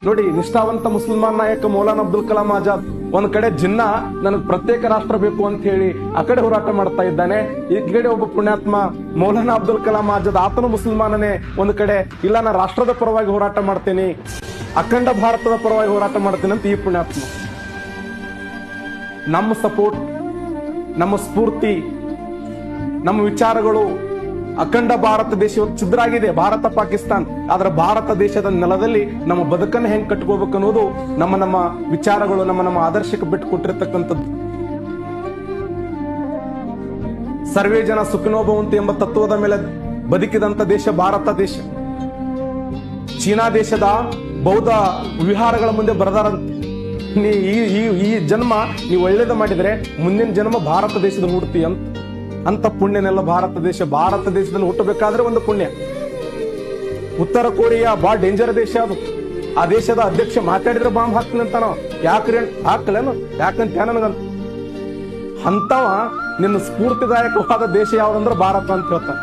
ನೋಡಿ, ನಿಷ್ಠಾವಂತ ಮುಸಲ್ಮಾನ್ ನಾಯಕ ಮೌಲಾನಾ ಅಬ್ದುಲ್ ಕಲಾಂ ಆಜಾದ್ ಒಂದ್ ಕಡೆ ಜಿನ್ನಾ ನನಗೆ ಪ್ರತ್ಯೇಕ ರಾಷ್ಟ್ರ ಬೇಕು ಅಂತ ಹೇಳಿ ಆ ಕಡೆ ಹೋರಾಟ ಮಾಡ್ತಾ ಇದ್ದಾನೆ. ಈ ಕಡೆ ಒಬ್ಬ ಪುಣ್ಯಾತ್ಮ ಮೌಲಾನಾ ಅಬ್ದುಲ್ ಕಲಾಂ ಆಜಾದ್, ಆತನು ಮುಸಲ್ಮಾನನೇ, ಒಂದ್ ಕಡೆ ಇಲ್ಲ ನಾ ರಾಷ್ಟ್ರದ ಪರವಾಗಿ ಹೋರಾಟ ಮಾಡ್ತೇನೆ, ಅಖಂಡ ಭಾರತದ ಪರವಾಗಿ ಹೋರಾಟ ಮಾಡ್ತೇನೆ ಅಂತ ಈ ಪುಣ್ಯಾತ್ಮ. ನಮ್ಮ ಸಪೋರ್ಟ್, ನಮ್ಮ ಸ್ಫೂರ್ತಿ, ನಮ್ಮ ವಿಚಾರಗಳು ಅಖಂಡ ಭಾರತ ದೇಶ ಛಿದ್ರ ಆಗಿದೆ, ಭಾರತ ಪಾಕಿಸ್ತಾನ್. ಆದ್ರೆ ಭಾರತ ದೇಶದ ನೆಲದಲ್ಲಿ ನಮ್ಮ ಬದುಕನ್ನು ಹೆಂಗ್ ಕಟ್ಕೋಬೇಕು ಅನ್ನೋದು ನಮ್ಮ ವಿಚಾರಗಳು, ನಮ್ಮ ಆದರ್ಶಕ್ಕೆ ಬಿಟ್ಟು ಕೊಟ್ಟಿರ್ತಕ್ಕಂಥದ್ದು. ಸರ್ವೇ ಜನ ಸುಖಿನೋ ಭವಂತು ಎಂಬ ತತ್ವದ ಮೇಲೆ ಬದುಕಿದಂತ ದೇಶ ಭಾರತ ದೇಶ. ಚೀನಾ ದೇಶದ ಬೌದ್ಧ ವಿಹಾರಗಳ ಮುಂದೆ ಬರೆದಾರಂತ, ಈ ಜನ್ಮ ನೀವು ಒಳ್ಳೇದು ಮಾಡಿದ್ರೆ ಮುಂದಿನ ಜನ್ಮ ಭಾರತ ದೇಶದ ಹುಡ್ತಿ ಅಂತ ಪುಣ್ಯನೆಲ್ಲ ಭಾರತ ದೇಶದಲ್ಲಿ ಹುಟ್ಟಬೇಕಾದ್ರೆ ಒಂದು ಪುಣ್ಯ. ಉತ್ತರ ಕೊರಿಯಾ ಬಹಳ ಡೇಂಜರ್ ದೇಶ ಅದು. ಆ ದೇಶದ ಅಧ್ಯಕ್ಷ ಮಾತಾಡಿದ್ರೆ ಬಾಂಬ್ ಹಾಕ್ತೀನಿ ಅಂತ, ನಾವು ಯಾಕ್ರಿ ಹಾಕ್ಲೇನು ಯಾಕಂತ ನನಗಂತ. ಅಂತವ ನಿನ್ನ ಸ್ಫೂರ್ತಿದಾಯಕವಾದ ದೇಶ ಯಾವ್ದಂದ್ರೆ ಭಾರತ ಅಂತ ಹೇಳ್ತಾನೆ.